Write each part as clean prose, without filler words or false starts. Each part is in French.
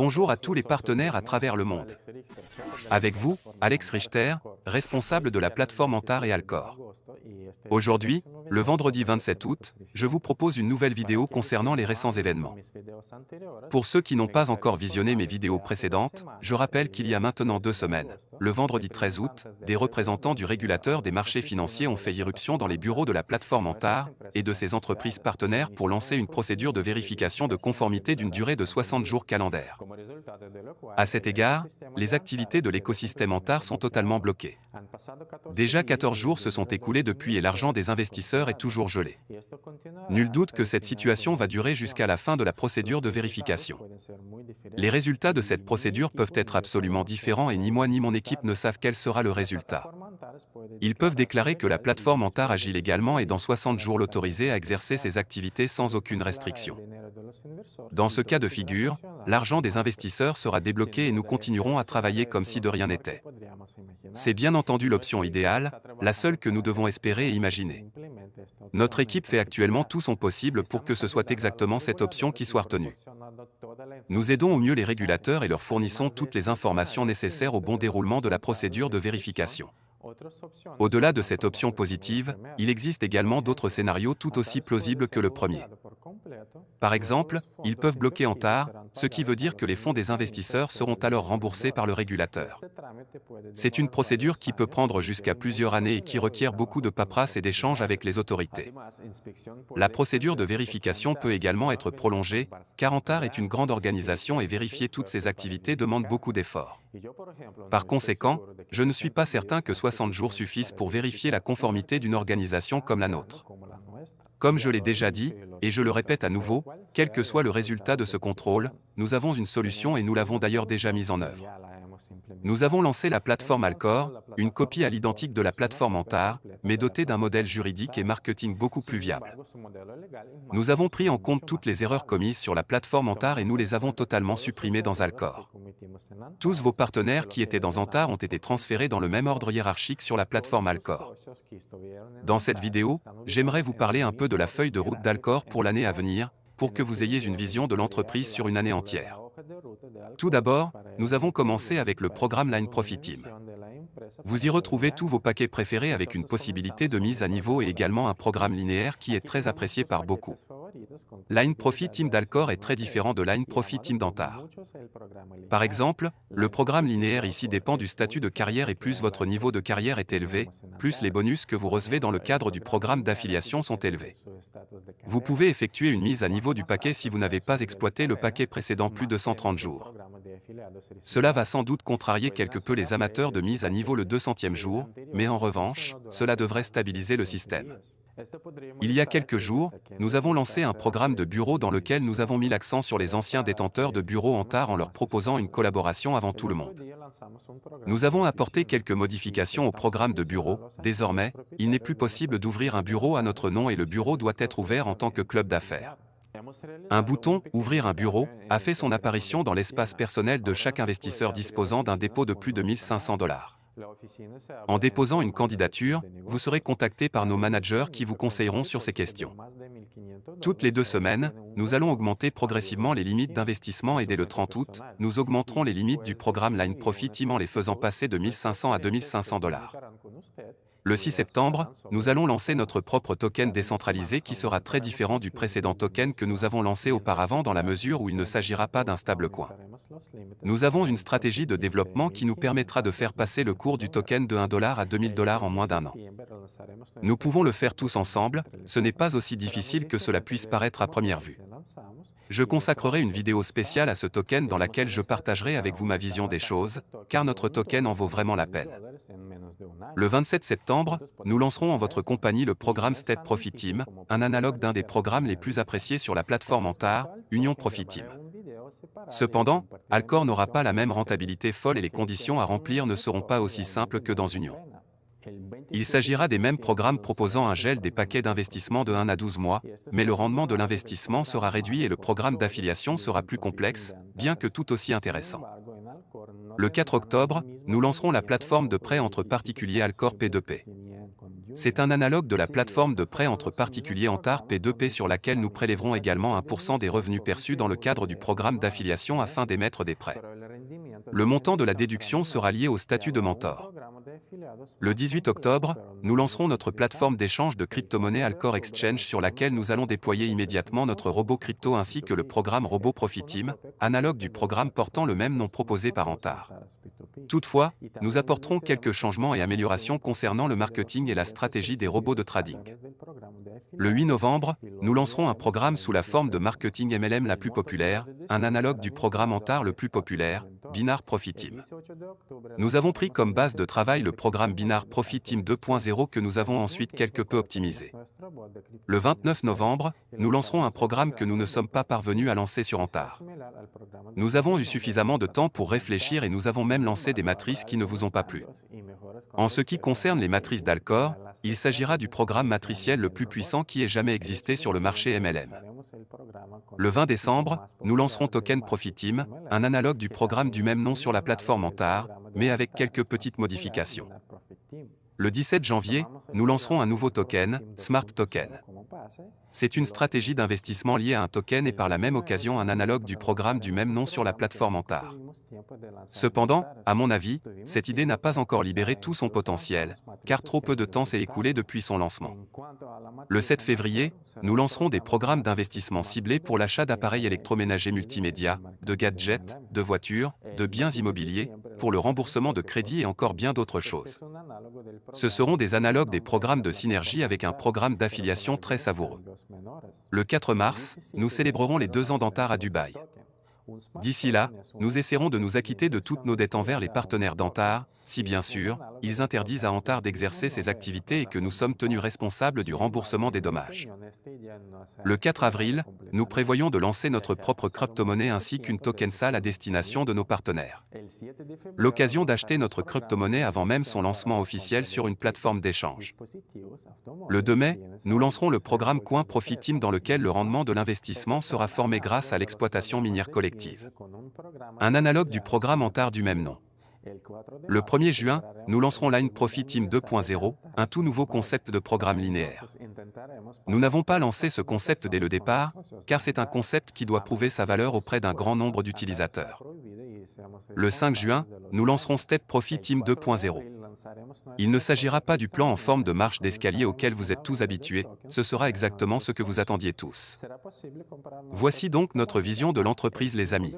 Bonjour à tous les partenaires à travers le monde. Avec vous, Alex Richter, responsable de la plateforme Antar et Alcor. Aujourd'hui, le vendredi 27 août, je vous propose une nouvelle vidéo concernant les récents événements. Pour ceux qui n'ont pas encore visionné mes vidéos précédentes, je rappelle qu'il y a maintenant 2 semaines, le vendredi 13 août, des représentants du régulateur des marchés financiers ont fait irruption dans les bureaux de la plateforme Antar et de ses entreprises partenaires pour lancer une procédure de vérification de conformité d'une durée de 60 jours calendaires. À cet égard, les activités de l'écosystème Antar sont totalement bloquées. Déjà 14 jours se sont écoulés depuis et l'argent des investisseurs est toujours gelé. Nul doute que cette situation va durer jusqu'à la fin de la procédure de vérification. Les résultats de cette procédure peuvent être absolument différents et ni moi ni mon équipe ne savent quel sera le résultat. Ils peuvent déclarer que la plateforme Antar agit légalement et dans 60 jours l'autoriser à exercer ses activités sans aucune restriction. Dans ce cas de figure, l'argent des investisseurs sera débloqué et nous continuerons à travailler comme si de rien n'était. C'est bien entendu l'option idéale, la seule que nous devons espérer et imaginer. Notre équipe fait actuellement tout son possible pour que ce soit exactement cette option qui soit retenue. Nous aidons au mieux les régulateurs et leur fournissons toutes les informations nécessaires au bon déroulement de la procédure de vérification. Au-delà de cette option positive, il existe également d'autres scénarios tout aussi plausibles que le premier. Par exemple, ils peuvent bloquer Antar, ce qui veut dire que les fonds des investisseurs seront alors remboursés par le régulateur. C'est une procédure qui peut prendre jusqu'à plusieurs années et qui requiert beaucoup de paperasse et d'échanges avec les autorités. La procédure de vérification peut également être prolongée, car Antar est une grande organisation et vérifier toutes ses activités demande beaucoup d'efforts. Par conséquent, je ne suis pas certain que 60 jours suffisent pour vérifier la conformité d'une organisation comme la nôtre. Comme je l'ai déjà dit, et je le répète à nouveau, quel que soit le résultat de ce contrôle, nous avons une solution et nous l'avons d'ailleurs déjà mise en œuvre. Nous avons lancé la plateforme Alcor, une copie à l'identique de la plateforme Antar, mais dotée d'un modèle juridique et marketing beaucoup plus viable. Nous avons pris en compte toutes les erreurs commises sur la plateforme Antar et nous les avons totalement supprimées dans Alcor. Tous vos partenaires qui étaient dans Antar ont été transférés dans le même ordre hiérarchique sur la plateforme Alcor. Dans cette vidéo, j'aimerais vous parler un peu de la feuille de route d'Alcor pour l'année à venir, pour que vous ayez une vision de l'entreprise sur une année entière. Tout d'abord, nous avons commencé avec le programme Line Profit Team. Vous y retrouvez tous vos paquets préférés avec une possibilité de mise à niveau et également un programme linéaire qui est très apprécié par beaucoup. Line Profit Team d'Alcor est très différent de Line Profit Team d'Antar. Par exemple, le programme linéaire ici dépend du statut de carrière et plus votre niveau de carrière est élevé, plus les bonus que vous recevez dans le cadre du programme d'affiliation sont élevés. Vous pouvez effectuer une mise à niveau du paquet si vous n'avez pas exploité le paquet précédent plus de 130 jours. Cela va sans doute contrarier quelque peu les amateurs de mise à niveau le 200e jour, mais en revanche, cela devrait stabiliser le système. Il y a quelques jours, nous avons lancé un programme de bureau dans lequel nous avons mis l'accent sur les anciens détenteurs de bureaux Antar en leur proposant une collaboration avant tout le monde. Nous avons apporté quelques modifications au programme de bureau. Désormais, il n'est plus possible d'ouvrir un bureau à notre nom et le bureau doit être ouvert en tant que club d'affaires. Un bouton « Ouvrir un bureau » a fait son apparition dans l'espace personnel de chaque investisseur disposant d'un dépôt de plus de 1 500 $. En déposant une candidature, vous serez contacté par nos managers qui vous conseilleront sur ces questions. Toutes les 2 semaines, nous allons augmenter progressivement les limites d'investissement et dès le 30 août, nous augmenterons les limites du programme Line Profit Team en les faisant passer de 1 500 à 2 500 $. Le 6 septembre, nous allons lancer notre propre token décentralisé qui sera très différent du précédent token que nous avons lancé auparavant dans la mesure où il ne s'agira pas d'un stablecoin. Nous avons une stratégie de développement qui nous permettra de faire passer le cours du token de 1 $ à 2000 $ en moins d'1 an. Nous pouvons le faire tous ensemble, ce n'est pas aussi difficile que cela puisse paraître à première vue. Je consacrerai une vidéo spéciale à ce token dans laquelle je partagerai avec vous ma vision des choses, car notre token en vaut vraiment la peine. Le 27 septembre, nous lancerons en votre compagnie le programme Step Profit Team, un analogue d'un des programmes les plus appréciés sur la plateforme Antar, Union Profit Team. Cependant, Alcor n'aura pas la même rentabilité folle et les conditions à remplir ne seront pas aussi simples que dans Union. Il s'agira des mêmes programmes proposant un gel des paquets d'investissement de 1 à 12 mois, mais le rendement de l'investissement sera réduit et le programme d'affiliation sera plus complexe, bien que tout aussi intéressant. Le 4 octobre, nous lancerons la plateforme de prêt entre particuliers Alcor P2P. C'est un analogue de la plateforme de prêt entre particuliers Antar P2P sur laquelle nous prélèverons également 1% des revenus perçus dans le cadre du programme d'affiliation afin d'émettre des prêts. Le montant de la déduction sera lié au statut de mentor. Le 18 octobre, nous lancerons notre plateforme d'échange de crypto-monnaies Alcor Exchange sur laquelle nous allons déployer immédiatement notre robot crypto ainsi que le programme Robot Profit Team, analogue du programme portant le même nom proposé par Antar. Toutefois, nous apporterons quelques changements et améliorations concernant le marketing et la stratégie des robots de trading. Le 8 novembre, nous lancerons un programme sous la forme de marketing MLM la plus populaire, un analogue du programme Antar le plus populaire, Binar Profit Team. Nous avons pris comme base de travail le programme Binar Profit Team 2.0 que nous avons ensuite quelque peu optimisé. Le 29 novembre, nous lancerons un programme que nous ne sommes pas parvenus à lancer sur Antar. Nous avons eu suffisamment de temps pour réfléchir et nous avons même lancé des matrices qui ne vous ont pas plu. En ce qui concerne les matrices d'Alcor, il s'agira du programme matriciel le plus puissant qui ait jamais existé sur le marché MLM. Le 20 décembre, nous lancerons Token Profit Team, un analogue du programme du même nom sur la plateforme Antar, mais avec quelques petites modifications. Le 17 janvier, nous lancerons un nouveau token, Smart Token. C'est une stratégie d'investissement liée à un token et par la même occasion un analogue du programme du même nom sur la plateforme Antar. Cependant, à mon avis, cette idée n'a pas encore libéré tout son potentiel, car trop peu de temps s'est écoulé depuis son lancement. Le 7 février, nous lancerons des programmes d'investissement ciblés pour l'achat d'appareils électroménagers multimédia, de gadgets, de voitures, de biens immobiliers, pour le remboursement de crédits et encore bien d'autres choses. Ce seront des analogues des programmes de synergie avec un programme d'affiliation très savoureux. Le 4 mars, nous célébrerons les 2 ans d'Antar à Dubaï. D'ici là, nous essaierons de nous acquitter de toutes nos dettes envers les partenaires d'Antar, si bien sûr, ils interdisent à Antar d'exercer ses activités et que nous sommes tenus responsables du remboursement des dommages. Le 4 avril, nous prévoyons de lancer notre propre crypto-monnaie ainsi qu'une token sale à destination de nos partenaires. L'occasion d'acheter notre crypto-monnaie avant même son lancement officiel sur une plateforme d'échange. Le 2 mai, nous lancerons le programme Coin Profit Team dans lequel le rendement de l'investissement sera formé grâce à l'exploitation minière collective. Un analogue du programme Antar du même nom. Le 1er juin, nous lancerons Line Profit Team 2.0, un tout nouveau concept de programme linéaire. Nous n'avons pas lancé ce concept dès le départ, car c'est un concept qui doit prouver sa valeur auprès d'un grand nombre d'utilisateurs. Le 5 juin, nous lancerons Step Profit Team 2.0. Il ne s'agira pas du plan en forme de marche d'escalier auquel vous êtes tous habitués, ce sera exactement ce que vous attendiez tous. Voici donc notre vision de l'entreprise les amis.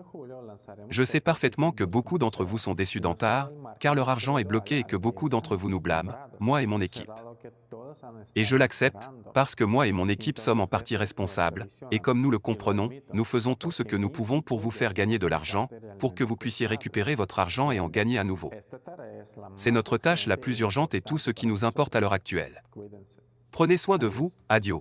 Je sais parfaitement que beaucoup d'entre vous sont déçus d'Antar, car leur argent est bloqué et que beaucoup d'entre vous nous blâment, moi et mon équipe. Et je l'accepte, parce que moi et mon équipe sommes en partie responsables, et comme nous le comprenons, nous faisons tout ce que nous pouvons pour vous faire gagner de l'argent, pour que vous puissiez récupérer votre argent et en gagner à nouveau. C'est notre tâche la plus urgente et tout ce qui nous importe à l'heure actuelle. Prenez soin de vous, adieu.